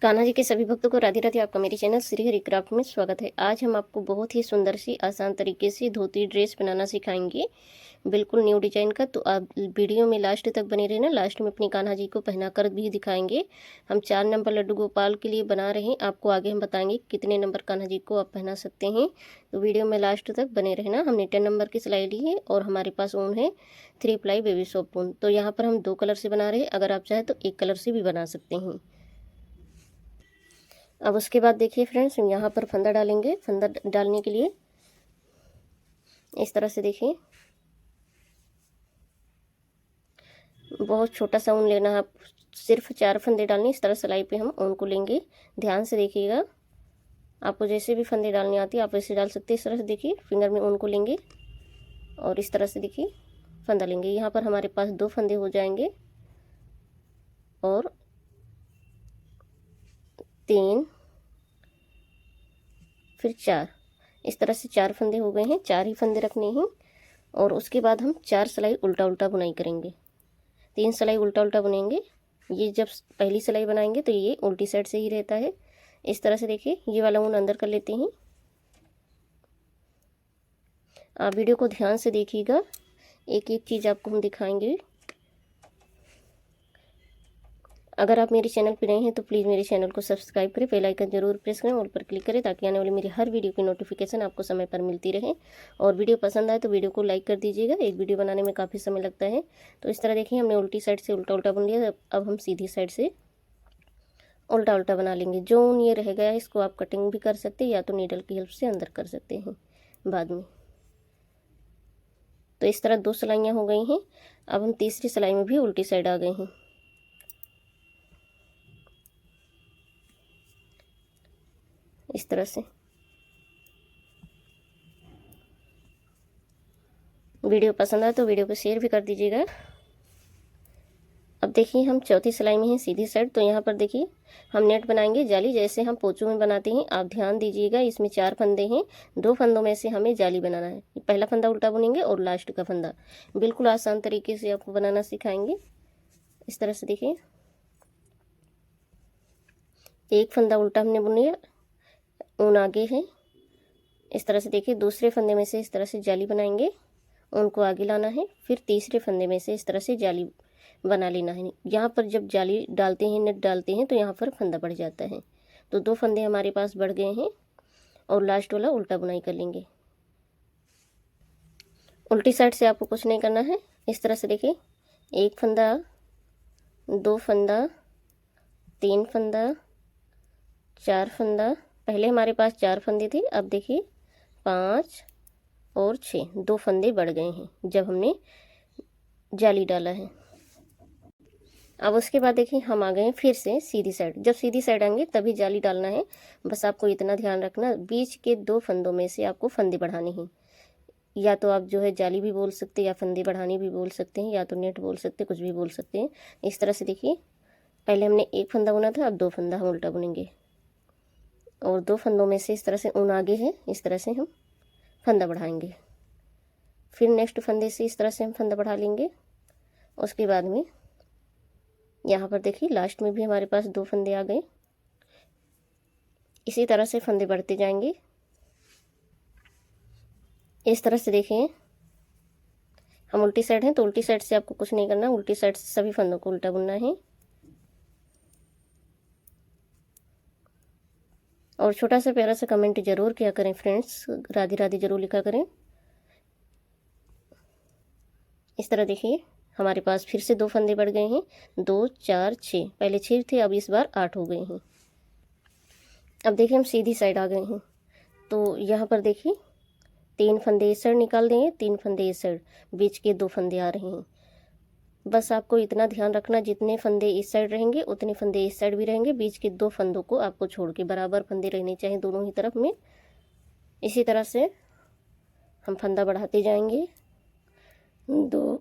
कान्हा जी के सभी भक्तों को राधे राधे। आपका मेरे चैनल श्री हरि क्राफ्ट में स्वागत है। आज हम आपको बहुत ही सुंदर सी आसान तरीके से धोती ड्रेस बनाना सिखाएंगे, बिल्कुल न्यू डिजाइन का। तो आप वीडियो में लास्ट तक बने रहना। लास्ट में अपनी कान्हा जी को पहना कर भी दिखाएंगे। हम 4 नंबर लड्डू गोपाल के लिए बना रहे हैं। आपको आगे हम बताएंगे कितने नंबर कान्हा जी को आप पहना सकते हैं। तो वीडियो में लास्ट तक बने रहना। हमने 10 नंबर की सिलाई ली है और हमारे पास ऊन है 3 प्लाई बेबी सॉफ्ट ऊन। तो यहाँ पर हम 2 कलर से बना रहे हैं, अगर आप चाहें तो 1 कलर से भी बना सकते हैं। अब उसके बाद देखिए फ्रेंड्स, हम यहाँ पर फंदा डालेंगे। फंदा डालने के लिए इस तरह से देखिए, बहुत छोटा सा ऊन लेना है। आप सिर्फ 4 फंदे डालने। इस तरह सिलाई पे हम ऊन को लेंगे। ध्यान से देखिएगा, आपको जैसे भी फंदे डालने आती है आप वैसे डाल सकते हैं। इस तरह से देखिए, फिंगर में ऊन को लेंगे और इस तरह से देखिए फंदा लेंगे। यहाँ पर हमारे पास 2 फंदे हो जाएंगे और 3 फिर 4। इस तरह से 4 फंदे हो गए हैं। 4 ही फंदे रखने हैं और उसके बाद हम 4 सिलाई उल्टा उल्टा बुनाई करेंगे। 3 सिलाई उल्टा उल्टा बुनेंगे। ये जब पहली सिलाई बनाएंगे तो ये उल्टी साइड से ही रहता है। इस तरह से देखिए, ये वाला ऊन अंदर कर लेते हैं। आप वीडियो को ध्यान से देखिएगा, एक एक चीज़ आपको हम दिखाएंगे। अगर आप मेरे चैनल पर नए हैं तो प्लीज़ मेरे चैनल को सब्सक्राइब करें, बेल आइकन जरूर प्रेस करें, ऑल पर क्लिक करें, ताकि आने वाली मेरी हर वीडियो की नोटिफिकेशन आपको समय पर मिलती रहे। और वीडियो पसंद आए तो वीडियो को लाइक कर दीजिएगा। एक वीडियो बनाने में काफ़ी समय लगता है। तो इस तरह देखिए, हमने उल्टी साइड से उल्टा उल्टा बुन लिया। अब हम सीधी साइड से उल्टा उल्टा बना लेंगे। जो ऊन ये रह गया है इसको आप कटिंग भी कर सकते हैं या तो नीडल की हेल्प से अंदर कर सकते हैं बाद में। तो इस तरह 2 सिलाइयाँ हो गई हैं। अब हम तीसरी सिलाई में भी उल्टी साइड आ गए हैं। इस तरह से वीडियो पसंद आए तो वीडियो को शेयर भी कर दीजिएगा। अब देखिए, हम चौथी सिलाई में हैं सीधी साइड। तो यहाँ पर देखिए, हम नेट बनाएंगे जाली, जैसे हम पोचों में बनाते हैं। आप ध्यान दीजिएगा, इसमें 4 फंदे हैं। 2 फंदों में से हमें जाली बनाना है। पहला फंदा उल्टा बुनेंगे और लास्ट का फंदा। बिल्कुल आसान तरीके से आपको बनाना सिखाएंगे। इस तरह से देखिए, एक फंदा उल्टा हमने बुन लिया, ऊन आगे है। इस तरह से देखिए, दूसरे फंदे में से इस तरह से जाली बनाएंगे, ऊन को आगे लाना है। फिर तीसरे फंदे में से इस तरह से जाली बना लेना है। यहाँ पर जब जाली डालते हैं, नेट डालते हैं, तो यहाँ पर फंदा बढ़ जाता है। तो 2 फंदे हमारे पास बढ़ गए हैं और लास्ट वाला उल्टा बुनाई कर लेंगे। उल्टी साइड से आपको कुछ नहीं करना है। इस तरह से देखिए, 1 फंदा, 2 फंदा, 3 फंदा, 4 फंदा। पहले हमारे पास 4 फंदे थे, अब देखिए 5 और 6, 2 फंदे बढ़ गए हैं जब हमने जाली डाला है। अब उसके बाद देखिए, हम आ गए हैं फिर से सीधी साइड। जब सीधी साइड आएंगे तभी जाली डालना है। बस आपको इतना ध्यान रखना, बीच के 2 फंदों में से आपको फंदे बढ़ाने हैं। या तो आप जो है जाली भी बोल सकते हैं, या फंदे बढ़ानी भी बोल सकते हैं, या तो नेट बोल सकते हैं, कुछ भी बोल सकते हैं। इस तरह से देखिए, पहले हमने 1 फंदा बुना था, अब 2 फंदा हम उल्टा बुनेंगे और 2 फंदों में से इस तरह से ऊन आगे है, इस तरह से हम फंदा बढ़ाएंगे। फिर नेक्स्ट फंदे से इस तरह से हम फंदा बढ़ा लेंगे। उसके बाद में यहाँ पर देखिए, लास्ट में भी हमारे पास 2 फंदे आ गए। इसी तरह से फंदे बढ़ते जाएंगे। इस तरह से देखिए, हम उल्टी साइड हैं तो उल्टी साइड से आपको कुछ नहीं करना, उल्टी साइड से सभी फंदों को उल्टा बुनना है। और छोटा सा प्यारा सा कमेंट जरूर किया करें फ्रेंड्स, राधे राधे जरूर लिखा करें। इस तरह देखिए, हमारे पास फिर से 2 फंदे बढ़ गए हैं। 2, 4, 6, पहले 6 थे, अब इस बार 8 हो गए हैं। अब देखिए, हम सीधी साइड आ गए हैं। तो यहाँ पर देखिए, 3 फंदे इस साइड निकाल देंगे, 3 फंदे इस साइड, बीच के 2 फंदे आ रहे हैं। बस आपको इतना ध्यान रखना, जितने फंदे इस साइड रहेंगे उतने फंदे इस साइड भी रहेंगे। बीच के 2 फंदों को आपको छोड़ के बराबर फंदे रहने चाहिए दोनों ही तरफ में। इसी तरह से हम फंदा बढ़ाते जाएंगे। 2,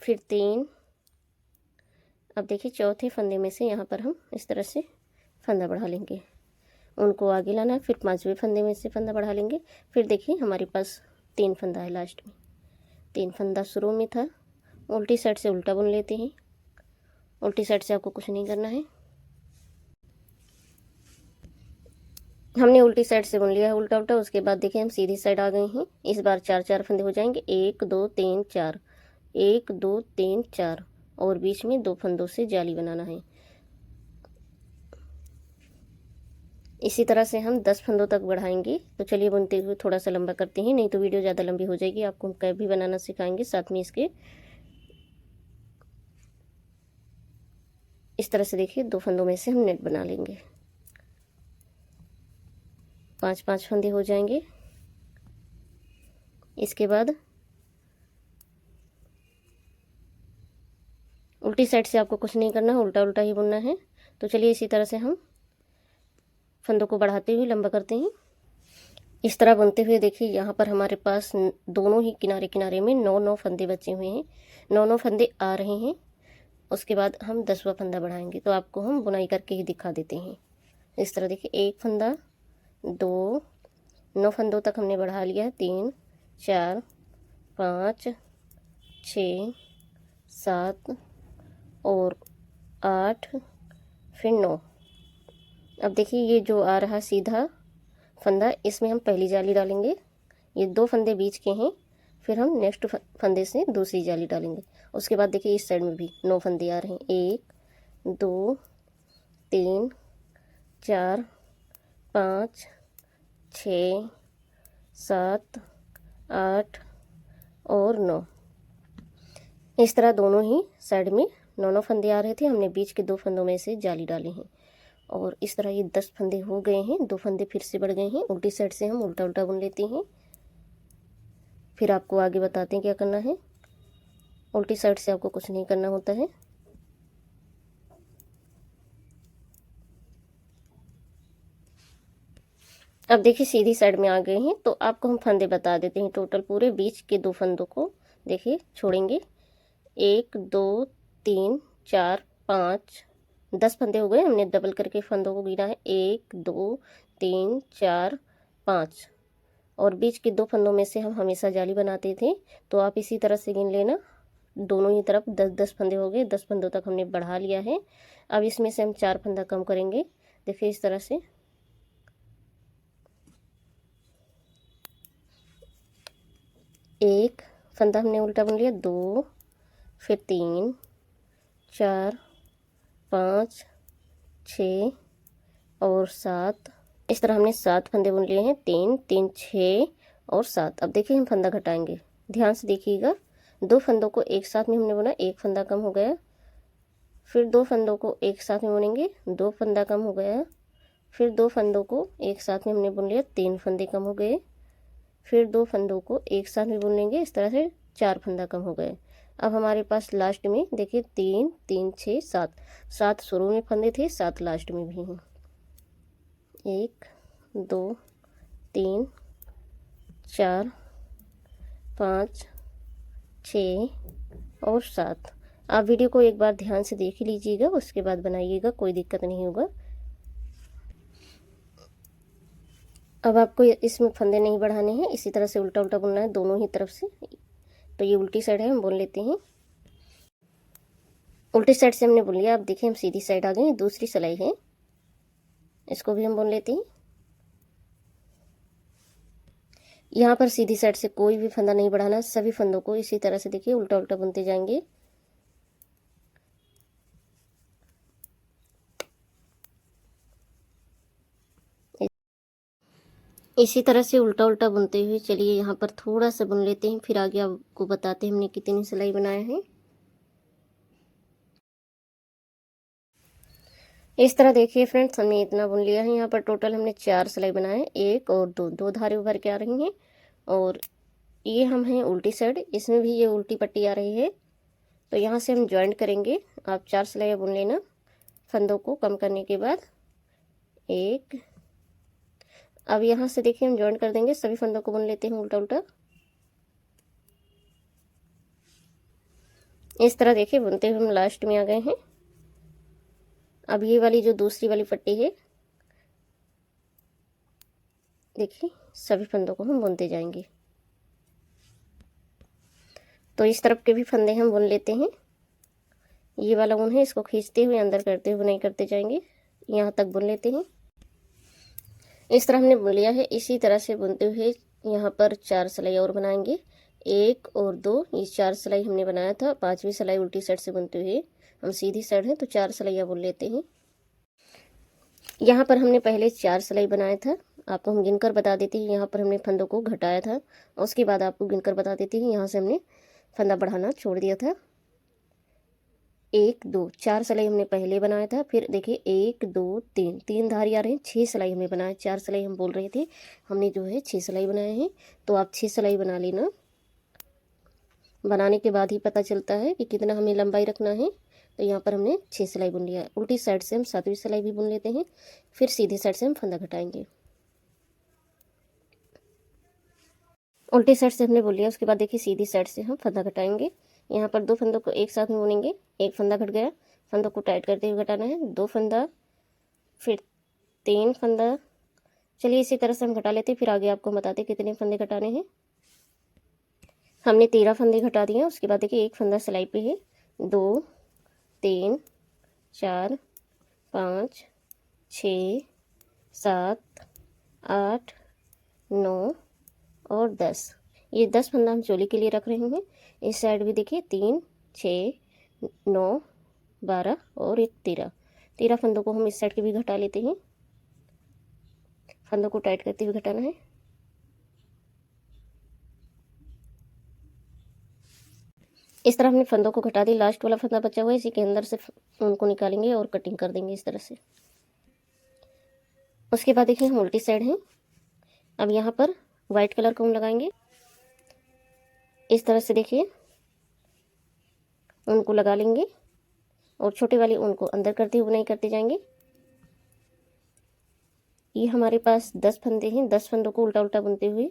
फिर 3। अब देखिए, चौथे फंदे में से यहाँ पर हम इस तरह से फंदा बढ़ा लेंगे, उनको आगे लाना है। फिर 5वें फंदे में से फंदा बढ़ा लेंगे। फिर देखिए, हमारे पास 3 फंदा है लास्ट में। 3 फंदा शुरू में था, उल्टी साइड से उल्टा बुन लेते हैं। उल्टी साइड से आपको कुछ नहीं करना है। हमने उल्टी साइड से बुन लिया है उल्टा उल्टा। उसके बाद देखिए हम सीधी साइड आ गए हैं। इस बार 4 फंदे हो जाएंगे, 1 2 3 4, 1 2 3 4, और बीच में 2 फंदों से जाली बनाना है। इसी तरह से हम 10 फंदों तक बढ़ाएंगे। तो चलिए बुनते हुए थोड़ा सा लंबा करते हैं, नहीं तो वीडियो ज़्यादा लंबी हो जाएगी। आपको हम कैप भी बनाना सिखाएंगे साथ में इसके। इस तरह से देखिए 2 फंदों में से हम नेट बना लेंगे। 5 फंदे हो जाएंगे। इसके बाद उल्टी साइड से आपको कुछ नहीं करना है, उल्टा उल्टा ही बुनना है। तो चलिए इसी तरह से हम फंदों को बढ़ाते हुए लंबा करते हैं। इस तरह बुनते हुए देखिए यहाँ पर हमारे पास दोनों ही किनारे किनारे में 9 फंदे बचे हुए हैं। 9 फंदे आ रहे हैं। उसके बाद हम 10वां फंदा बढ़ाएंगे। तो आपको हम बुनाई करके ही दिखा देते हैं। इस तरह देखिए 1 फंदा, 2, 9 फंदों तक हमने बढ़ा लिया है। 3 4 5 6 7 और 8, फिर 9। अब देखिए ये जो आ रहा सीधा फंदा, इसमें हम पहली जाली डालेंगे। ये 2 फंदे बीच के हैं। फिर हम नेक्स्ट फंदे से दूसरी जाली डालेंगे। उसके बाद देखिए इस साइड में भी 9 फंदे आ रहे हैं। 1 2 3 4 5 6 7 8 और 9। इस तरह दोनों ही साइड में 9 फंदे आ रहे थे। हमने बीच के 2 फंदों में से जाली डाली हैं और इस तरह ये 10 फंदे हो गए हैं। 2 फंदे फिर से बढ़ गए हैं। उल्टी साइड से हम उल्टा उल्टा बुन लेते हैं। फिर आपको आगे बताते हैं क्या करना है। उल्टी साइड से आपको कुछ नहीं करना होता है। अब देखिए सीधी साइड में आ गए हैं। तो आपको हम फंदे बता देते हैं। टोटल पूरे बीच के 2 फंदों को देखिए छोड़ेंगे। 1 2 3 4 5, 10 फंदे हो गए। हमने डबल करके फंदों को गिना है। 1 2 3 4 5, और बीच के 2 फंदों में से हम हमेशा जाली बनाते थे। तो आप इसी तरह से गिन लेना। दोनों ही तरफ 10 फंदे हो गए। 10 फंदों तक हमने बढ़ा लिया है। अब इसमें से हम 4 फंदा कम करेंगे। देखिए इस तरह से 1 फंदा हमने उल्टा बुन लिया, 2, फिर 3 4 5 6 और 7। इस तरह हमने 7 फंदे बुन लिए हैं। 3 3 6 और 7। अब देखिए हम फंदा घटाएंगे। ध्यान से देखिएगा। 2 फंदों को एक साथ में हमने बुना, 1 फंदा कम हो गया। फिर 2 फंदों को एक साथ में बुनेंगे, 2 फंदा कम हो गया। फिर 2 फंदों को एक साथ में हमने बुन लिया, 3 फंदे कम हो गए। फिर 2 फंदों को एक साथ में बुन लेंगे। इस तरह से 4 फंदा कम हो गए। अब हमारे पास लास्ट में देखिए 3 3 6 7। 7 शुरू में फंदे थे, 7 लास्ट में भी हैं। 1 2 3 4 5 6 और 7। आप वीडियो को एक बार ध्यान से देख लीजिएगा, उसके बाद बनाइएगा, कोई दिक्कत नहीं होगा। अब आपको इसमें फंदे नहीं बढ़ाने हैं। इसी तरह से उल्टा उल्टा बुनना है दोनों ही तरफ से। तो ये उल्टी साइड है, हम बुन लेते हैं। उल्टी साइड से हमने बुन लिया। अब देखिए हम सीधी साइड आ गए। दूसरी सिलाई है, इसको भी हम बुन लेते हैं। यहाँ पर सीधी साइड से कोई भी फंदा नहीं बढ़ाना। सभी फंदों को इसी तरह से देखिए उल्टा उल्टा बुनते जाएंगे। इसी तरह से उल्टा उल्टा बुनते हुए चलिए यहाँ पर थोड़ा सा बुन लेते हैं, फिर आगे आपको बताते हैं हमने कितनी सिलाई बनाया है। इस तरह देखिए फ्रेंड्स, हमने इतना बुन लिया है। यहाँ पर टोटल हमने 4 सिलाई बनाए, 1 और 2, 2 धारे उभर के आ रही हैं। और ये हम हैं उल्टी साइड, इसमें भी ये उल्टी पट्टी आ रही है। तो यहाँ से हम ज्वाइंट करेंगे। आप 4 सिलाई बुन लेना फंदों को कम करने के बाद। 1, अब यहाँ से देखिए हम ज्वाइंट कर देंगे। सभी फंदों को बुन लेते हैं उल्टा उल्टा। इस तरह देखिए बुनते हुए हम लास्ट में आ गए हैं। अब ये वाली जो दूसरी वाली पट्टी है, देखिए सभी फंदों को हम बुनते जाएंगे। तो इस तरफ के भी फंदे हम बुन लेते हैं। ये वाला ऊन है, इसको खींचते हुए अंदर करते हुए बुनाई करते जाएंगे। यहाँ तक बुन लेते हैं। इस तरह हमने बुन लिया है। इसी तरह से बुनते हुए यहाँ पर 4 सिलाई और बनाएंगे। 1 और 2, ये 4 सिलाई हमने बनाया था। 5वीं सिलाई उल्टी साइड से बुनते हुए हम सीधी साइड है तो 4 सिलाइयाँ बुन लेते हैं। यहाँ पर हमने पहले 4 सिलाई बनाया था, आपको हम गिनकर बता देते हैं। यहाँ पर हमने फंदों को घटाया था, उसके बाद आपको गिनकर बता देती हैं। यहाँ से हमने फंदा बढ़ाना छोड़ दिया था। 1 2 4 सिलाई हमने पहले बनाया था। फिर देखिए 1 2 3, 3 धारी आ रहे हैं। 6 सिलाई हमने बनाया। 4 सिलाई हम बोल रहे थे, हमने जो है 6 सिलाई बनाए हैं। तो आप 6 सिलाई बना लेना। बनाने के बाद ही पता चलता है कि कितना हमें लंबाई रखना है। तो यहाँ पर हमने 6 सिलाई बुन लिया। उल्टी साइड से हम 7वीं सिलाई भी बुन लेते हैं। फिर सीधी साइड से हम फंदा घटाएंगे। उल्टी साइड से हमने बुन लिया, उसके बाद देखिए सीधी साइड से हम फंदा घटाएंगे। यहाँ पर 2 फंदों को एक साथ में बुनेंगे। एक फंदा घट गया, फंदों को टाइट करते हुए घटाना है। 2 फंदा, फिर 3 फंदा। चलिए इसी तरह से हम घटा लेते हैं, फिर आगे आपको बताते कितने फंदे घटाने हैं। हमने 13 फंदे घटा दिए। उसके बाद देखिए एक फंदा सिलाई पे है। 2 3 4 5 6 7 8 9 और 10। ये 10 फंदा हम चोली के लिए रख रहे हैं। इस साइड भी देखिए 3 6 9 12 और एक 13 फंदों को हम इस साइड के भी घटा लेते हैं। फंदों को टाइट करते हुए घटाना है। इस तरह हमने फंदों को घटा दी। लास्ट वाला फंदा बचा हुआ है, इसी के अंदर से उनको निकालेंगे और कटिंग कर देंगे इस तरह से। उसके बाद देखिए हम उल्टी साइड हैं। अब यहाँ पर वाइट कलर को हम लगाएंगे। इस तरह से देखिए उनको लगा लेंगे और छोटे वाली उनको अंदर करते हुए बुनाई करते जाएंगे। ये हमारे पास 10 फंदे हैं। 10 फंदों को उल्टा उल्टा बुनते हुए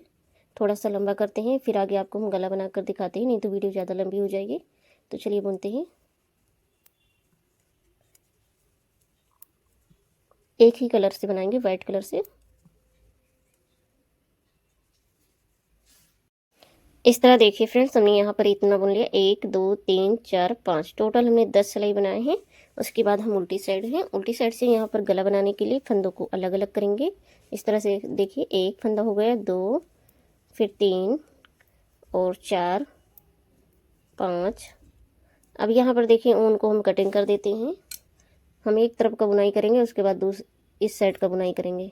थोड़ा सा लंबा करते हैं। फिर आगे आपको हम गला बनाकर दिखाते हैं, नहीं तो वीडियो ज़्यादा लंबी हो जाएगी। तो चलिए बुनते हैं। एक ही कलर से बनाएंगे, वाइट कलर से। इस तरह देखिए फ्रेंड्स, हमने यहाँ पर इतना बुन लिया। 1 2 3 4 5, टोटल हमने 10 सिलाई बनाए हैं। उसके बाद हम उल्टी साइड हैं। उल्टी साइड से यहाँ पर गला बनाने के लिए फंदों को अलग अलग करेंगे। इस तरह से देखिए, एक फंदा हो गया, 2, फिर 3 और 4 5। अब यहाँ पर देखिए ऊन को हम कटिंग कर देते हैं। हम एक तरफ का बुनाई करेंगे, उसके बाद इस साइड का बुनाई करेंगे।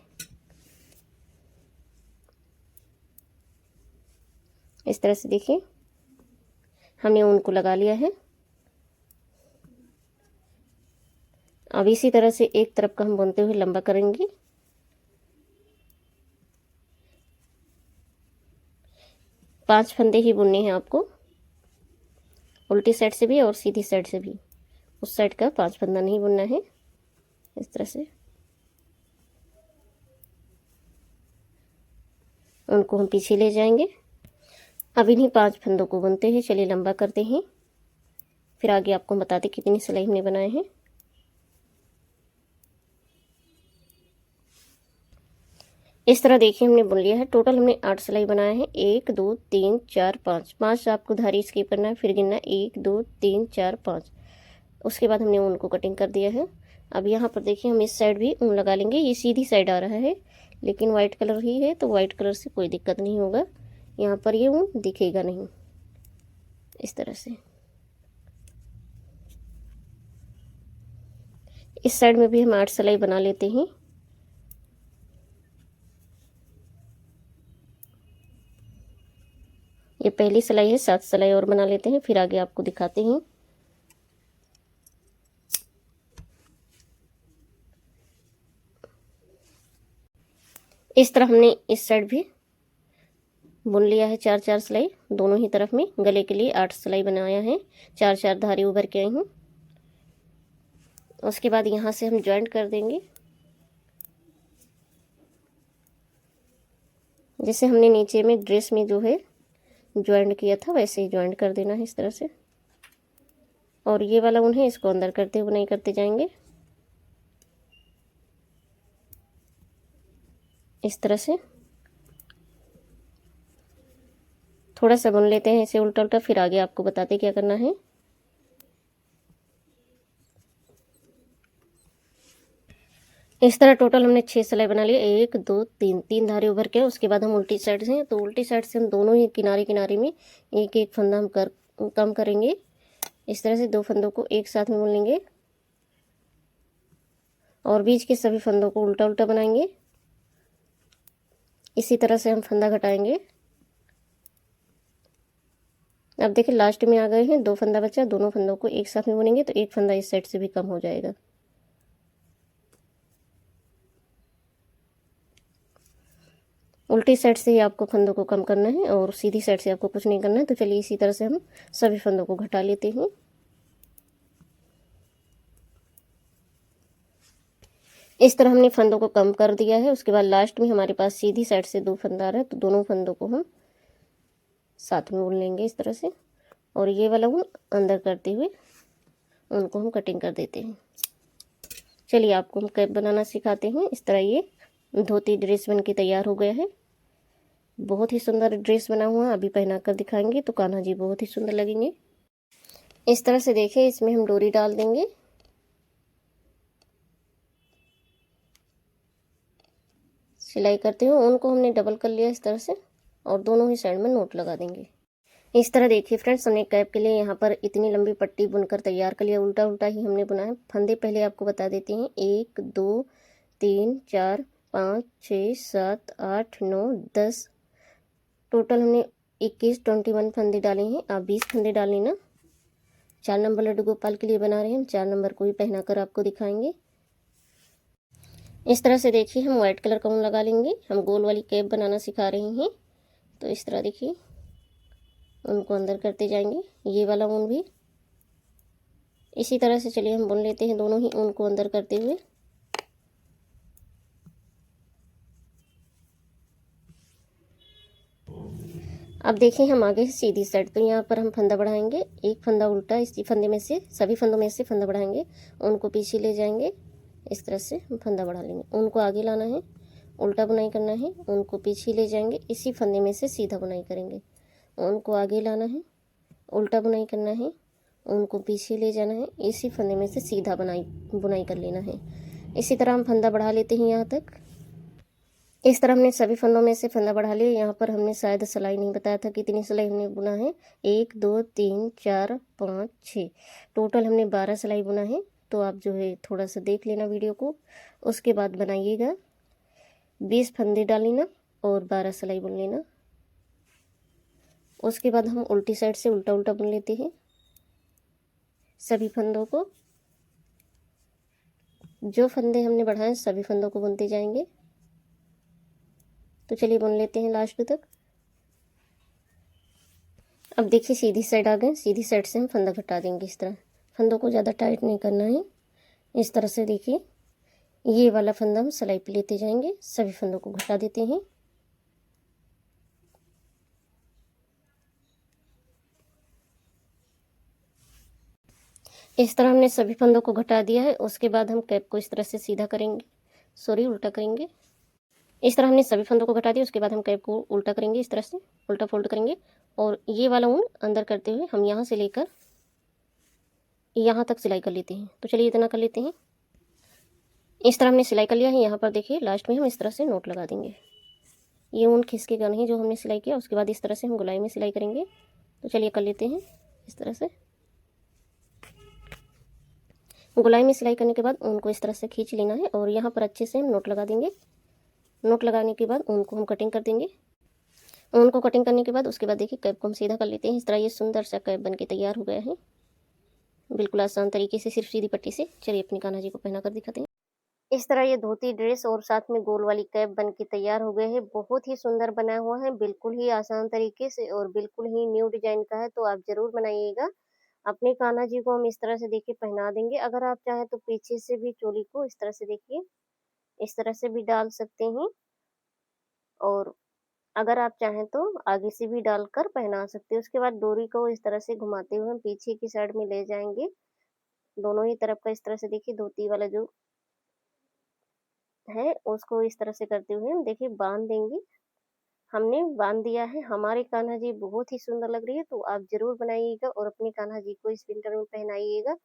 इस तरह से देखिए हमने ऊन को लगा लिया है। अब इसी तरह से एक तरफ का हम बुनते हुए लंबा करेंगे। पांच फंदे ही बुनने हैं आपको, उल्टी साइड से भी और सीधी साइड से भी। उस साइड का 5 फंदा नहीं बुनना है। इस तरह से उनको हम पीछे ले जाएंगे। अब इन्हीं 5 फंदों को बुनते हैं। चलिए लंबा करते हैं, फिर आगे आपको बताते कितनी सिलाई हमने बनाए हैं। इस तरह देखिए हमने बुन लिया है। टोटल हमने 8 सिलाई बनाया है। 1 2 3 4 5, 5 आपको धारी स्किप करना है, फिर गिनना 1 2 3 4 5। उसके बाद हमने ऊन को कटिंग कर दिया है। अब यहाँ पर देखिए हम इस साइड भी ऊन लगा लेंगे। ये सीधी साइड आ रहा है, लेकिन वाइट कलर ही है तो वाइट कलर से कोई दिक्कत नहीं होगा। यहाँ पर ये ऊन दिखेगा नहीं। इस तरह से इस साइड में भी हम 8 सिलाई बना लेते हैं। ये पहली सिलाई है, 7 सिलाई और बना लेते हैं, फिर आगे आपको दिखाते हैं। इस तरह हमने इस साइड भी बुन लिया है 4 सिलाई दोनों ही तरफ में। गले के लिए 8 सिलाई बनाया है, 4 धारी उभर के आई हूँ। उसके बाद यहाँ से हम ज्वाइंट कर देंगे। जैसे हमने नीचे में ड्रेस में जो है ज्वाइंट किया था, वैसे ही ज्वाइंट कर देना है इस तरह से। और ये वाला ऊन है, इसको अंदर करते हुए बुनाई करते जाएंगे इस तरह से। थोड़ा सा बुन लेते हैं इसे उल्टा उल्टा, फिर आगे आपको बताते क्या करना है। इस तरह टोटल हमने 6 सिलाई बना लिए, 1 2 3, 3 धारे उभर के। उसके बाद हम उल्टी साइड से, तो उल्टी साइड से हम दोनों ही किनारे किनारे में एक एक फंदा हम कम करेंगे। इस तरह से 2 फंदों को एक साथ में बुन लेंगे और बीच के सभी फंदों को उल्टा उल्टा बनाएंगे। इसी तरह से हम फंदा घटाएंगे। अब देखिए लास्ट में आ गए हैं, 2 फंदा बचा, दोनों फंदों को एक साथ में बुनेंगे तो एक फंदा इस साइड से भी कम हो जाएगा। उल्टी साइड से ही आपको फंदों को कम करना है और सीधी साइड से आपको कुछ नहीं करना है। तो चलिए इसी तरह से हम सभी फंदों को घटा लेते हैं। इस तरह हमने फंदों को कम कर दिया है। उसके बाद लास्ट में हमारे पास सीधी साइड से 2 फंदा आ रहा है, तो दोनों फंदों को हम साथ में बुन लेंगे इस तरह से, और ये वाला ऊन अंदर करते हुए उनको हम कटिंग कर देते हैं। चलिए आपको हम कैप बनाना सिखाते हैं। इस तरह ये धोती ड्रेस बन के तैयार हो गया है। बहुत ही सुंदर ड्रेस बना हुआ है। अभी पहना कर दिखाएंगे तो कान्हा जी बहुत ही सुंदर लगेंगे। इस तरह से देखिए, इसमें हम डोरी डाल देंगे। सिलाई करते हुए ऊन को हमने डबल कर लिया इस तरह से, और दोनों ही साइड में नोट लगा देंगे। इस तरह देखिए फ्रेंड्स, हमने कैप के लिए यहाँ पर इतनी लंबी पट्टी बुनकर तैयार कर लिया। उल्टा उल्टा ही हमने बुना है। फंदे पहले आपको बता देते हैं, 1 2 3 4 5 6 7 8 9 10, टोटल हमने 21 फंदे डाले हैं। आप 20 फंदे डाल लेना। 4 नंबर लड्डू गोपाल के लिए बना रहे हैं, हम 4 नंबर को भी पहना कर आपको दिखाएंगे। इस तरह से देखिए, हम व्हाइट कलर का ऊन लगा लेंगे। हम गोल वाली कैप बनाना सिखा रहे हैं, तो इस तरह देखिए उनको अंदर करते जाएंगे। ये वाला ऊन भी इसी तरह से, चलिए हम बुन लेते हैं दोनों ही ऊन को अंदर करते हुए। अब देखिए हम आगे सीधी साइड, तो यहाँ पर हम फंदा बढ़ाएंगे। एक फंदा उल्टा, इसी फंदे में से, सभी फंदों में से फंदा बढ़ाएंगे, उनको पीछे ले जाएंगे। इस तरह से हम फंदा बढ़ा लेंगे। उनको आगे लाना है, उल्टा बुनाई करना है, उनको पीछे ले जाएंगे, इसी फंदे में से सीधा बुनाई करेंगे। उनको आगे लाना है, उल्टा बुनाई करना है, उनको पीछे ले जाना है, इसी फंदे में से सीधा बुनाई कर लेना है। इसी तरह हम फंदा बढ़ा लेते हैं यहाँ तक। इस तरह हमने सभी फंदों में से फंदा बढ़ा लिया। यहाँ पर हमने शायद सिलाई नहीं बताया था कितनी सिलाई हमने बुना है, 1 2 3 4 5 6, टोटल हमने 12 सिलाई बुना है। तो आप जो है थोड़ा सा देख लेना वीडियो को, उसके बाद बनाइएगा। 20 फंदे डाल लेना और 12 सिलाई बुन लेना। उसके बाद हम उल्टी साइड से उल्टा उल्टा बुन लेते हैं सभी फंदों को। जो फंदे हमने बढ़ाए सभी फंदों को बुनते जाएंगे। तो चलिए बुन लेते हैं लास्ट तक। अब देखिए सीधी साइड आ गए। सीधी साइड से हम फंदा घटा देंगे इस तरह। फंदों को ज़्यादा टाइट नहीं करना है। इस तरह से देखिए, ये वाला फंदा हम सिलाई पे लेते जाएंगे, सभी फंदों को घटा देते हैं। इस तरह हमने सभी फंदों को घटा दिया है। उसके बाद हम कैप को इस तरह से सीधा करेंगे, सॉरी उल्टा करेंगे। इस तरह हमने सभी फंदों को घटा दिया। उसके बाद हम कैप को उल्टा करेंगे, इस तरह से उल्टा फोल्ड करेंगे, और ये वाला ऊन अंदर करते हुए हम यहाँ से लेकर यहाँ तक सिलाई कर लेते हैं। तो चलिए इतना कर लेते हैं। इस तरह हमने सिलाई कर लिया है। यहाँ पर देखिए लास्ट में हम इस तरह से नोट लगा देंगे। ये ऊन खिसकेगा नहीं जो हमने सिलाई किया। उसके बाद इस तरह से हम गोलाई में सिलाई करेंगे। तो चलिए कर लेते हैं इस तरह से। गोलाई में सिलाई करने के बाद ऊन को इस तरह से खींच लेना है और यहाँ पर अच्छे से हम नोट लगा देंगे। नोट लगाने के बाद ऊन को हम कटिंग कर देंगे। ऊन को कटिंग करने के बाद उसके बाद देखिए कैप को हम सीधा कर लेते हैं। इस तरह ये सुंदर सा कैप बन के तैयार हो गया है, बिल्कुल आसान तरीके से, सिर्फ सीधी पट्टी से। चलिए अपनी कान्हा जी को पहना कर दिखाते हैं। इस तरह ये धोती ड्रेस और साथ में गोल वाली कैप बन के तैयार हो गए हैं। बहुत ही सुंदर बना हुआ है, बिल्कुल ही आसान तरीके से और बिल्कुल ही न्यू डिजाइन का है। तो आप जरूर बनाइएगा। अपने कान्हा जी को हम इस तरह से देखिए पहना देंगे। अगर आप चाहें तो पीछे से भी चोली को इस तरह से देखिए, इस तरह से भी डाल सकते हैं, और अगर आप चाहें तो आगे से भी डालकर पहना सकते हैं। उसके बाद डोरी को इस तरह से घुमाते हुए हम पीछे की साइड में ले जाएंगे, दोनों ही तरफ का। इस तरह से देखिए धोती वाला जो है उसको इस तरह से करते हुए हम देखिए बांध देंगे। हमने बांध दिया है। हमारे कान्हा जी बहुत ही सुंदर लग रही है। तो आप जरूर बनाइएगा और अपने कान्हा जी को इस विंटर में पहनाइएगा।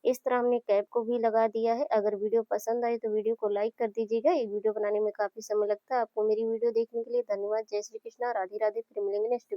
इस तरह हमने कैप को भी लगा दिया है। अगर वीडियो पसंद आए तो वीडियो को लाइक कर दीजिएगा। ये वीडियो बनाने में काफ़ी समय लगता है। आपको मेरी वीडियो देखने के लिए धन्यवाद। जय श्री कृष्णा, राधे राधे। फिर मिलेंगे नेक्स्ट